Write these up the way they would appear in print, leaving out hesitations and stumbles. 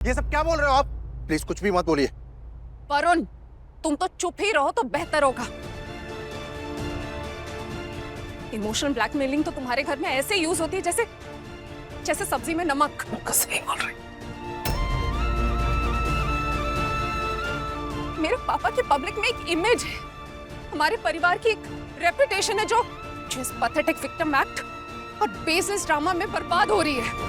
ये सब क्या बोल रहे हो आप? प्लीज कुछ भी मत बोलिए। वरुण, तुम तो चुप ही रहो तो बेहतर होगा। इमोशनल ब्लैकमेलिंग तो तुम्हारे घर में ऐसे यूज होती है जैसे जैसे सब्जी में नमक। सही बोल रही। मेरे पापा की पब्लिक में एक इमेज है, हमारे परिवार की एक रेपुटेशन है जो इस पैथेटिक विक्टिम एक्ट और बेसिस ड्रामा में बर्बाद हो रही है।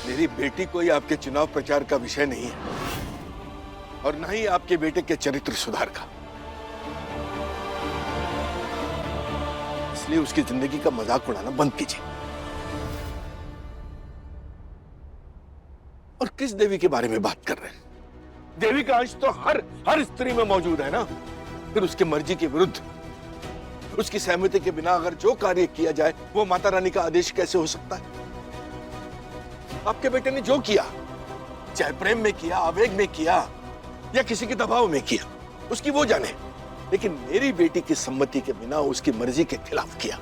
मेरी बेटी कोई आपके चुनाव प्रचार का विषय नहीं है और न ही आपके बेटे के चरित्र सुधार का। इसलिए उसकी जिंदगी का मजाक उड़ाना बंद कीजिए। और किस देवी के बारे में बात कर रहे हैं? देवी का अंश तो हर स्त्री में मौजूद है ना। फिर उसकी मर्जी के विरुद्ध, उसकी सहमति के बिना अगर जो कार्य किया जाए वो माता रानी का आदेश कैसे हो सकता है? आपके बेटे ने जो किया, चाहे प्रेम में किया, आवेग में किया या किसी के दबाव में किया, उसकी वो जाने, लेकिन मेरी बेटी की सम्मति के बिना उसकी मर्जी के खिलाफ किया।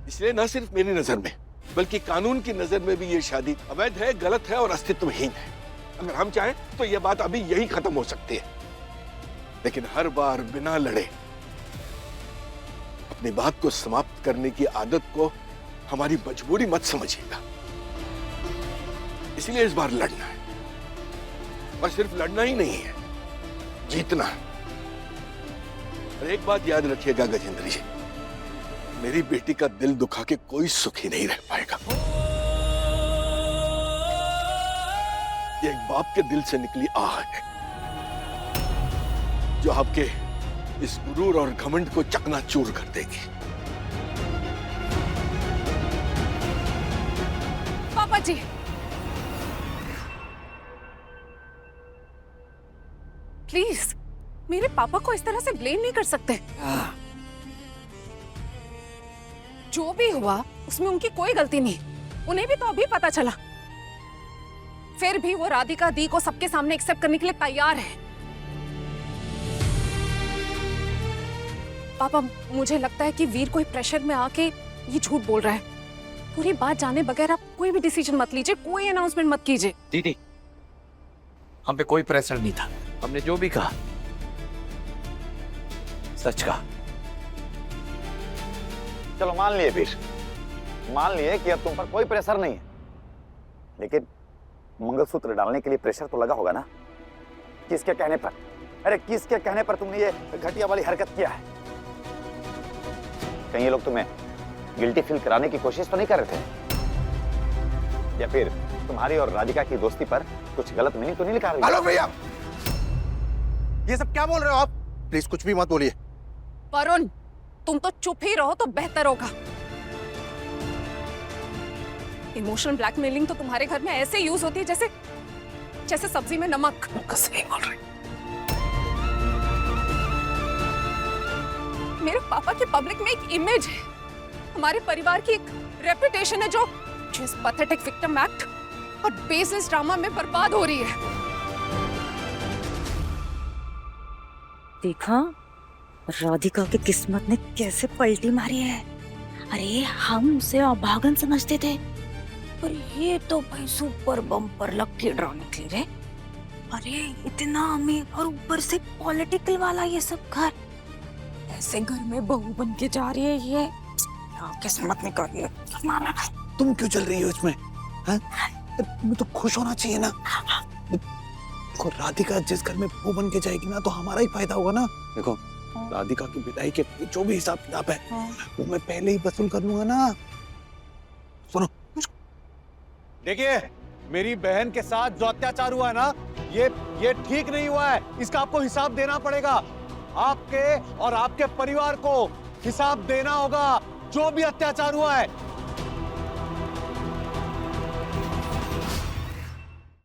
इसलिए न सिर्फ मेरी नजर में बल्कि कानून की नजर में भी ये शादी अवैध है, गलत है और अस्तित्वहीन है। अगर हम चाहें तो यह बात अभी यही खत्म हो सकती है, लेकिन हर बार बिना लड़े अपनी बात को समाप्त करने की आदत को हमारी मजबूरी मत समझिएगा। इसलिए इस बार लड़ना है, और सिर्फ लड़ना ही नहीं है, जीतना है। और एक बात याद रखिएगा गजेंद्र जी, मेरी बेटी का दिल दुखा के कोई सुखी नहीं रह पाएगा। ये एक बाप के दिल से निकली आह है जो आपके इस गुरूर और घमंड को चकनाचूर कर देगी। पापा जी, प्लीज मेरे पापा को इस तरह से ब्लेम नहीं कर सकते। जो भी हुआ उसमें उनकी कोई गलती नहीं, उन्हें भी तो अभी पता चला। फिर भी वो राधिका दी को सबके सामने एक्सेप्ट करने के लिए तैयार है। पापा, मुझे लगता है कि वीर कोई प्रेशर में आके ये झूठ बोल रहा है। पूरी बात जाने बगैर आप कोई भी डिसीजन मत लीजिए, कोई अनाउंसमेंट मत कीजिए। दीदी, हम पे कोई प्रेशर नहीं था, हमने जो भी कहा सच कहा। चलो मान लिए वीर, मान लिए कि अब तुम पर कोई प्रेशर नहीं है, लेकिन मंगलसूत्र डालने के लिए प्रेशर तो लगा होगा ना? किसके कहने पर? अरे किसके कहने पर तुमने ये घटिया वाली हरकत किया है? कहीं ये लोग तुम्हें गिल्टी फील कराने की कोशिश तो नहीं कर रहे थे? या फिर तुम्हारी और राधिका की दोस्ती पर कुछ गलत मीनिंग तो नहीं लिखा रही? हेलो भैया, ये सब क्या बोल रहे हो आप? प्लीज कुछ भी मत बोलिए। वरुण, तुम तो चुप ही रहो तो बेहतर होगा। इमोशनल ब्लैकमेलिंग तो तुम्हारे घर में ऐसे यूज होती है जैसे जैसे सब्जी में नमक। सही बोल रही। मेरे पापा की पब्लिक में एक इमेज है, हमारे परिवार की एक रेपुटेशन है जो इस पैथेटिक विक्टिम एक्ट और बेसिस ड्रामा में बर्बाद हो रही है। देखा राधिका की किस्मत ने कैसे पलटी मारी है। अरे हम उसे अभागन समझते थे, पर ये तो भाई सुपर बम्पर लकी ड्रॉ निकली रे। अरे इतना अमीर और ऊपर से पॉलिटिकल वाला ये सब घर, ऐसे घर में बहू बन के जा रही है ये। क्या किस्मत निकल रही है। तुम क्यों चल रही हो इसमें? हाँ? तुम्हें तो खुश होना चाहिए ना। देखो राधिका जिस घर में बहू बन के जाएगी ना तो हमारा ही फायदा होगा ना। देखो राधिका की विदाई के जो भी हिसाब किताब है वो मैं पहले ही वसूल कर लूंगा ना। सुनो, देखिए, मेरी बहन के साथ जो अत्याचार हुआ है ना, ये ठीक नहीं हुआ है। इसका आपको हिसाब देना पड़ेगा। आपके और आपके परिवार को हिसाब देना होगा। जो भी अत्याचार हुआ है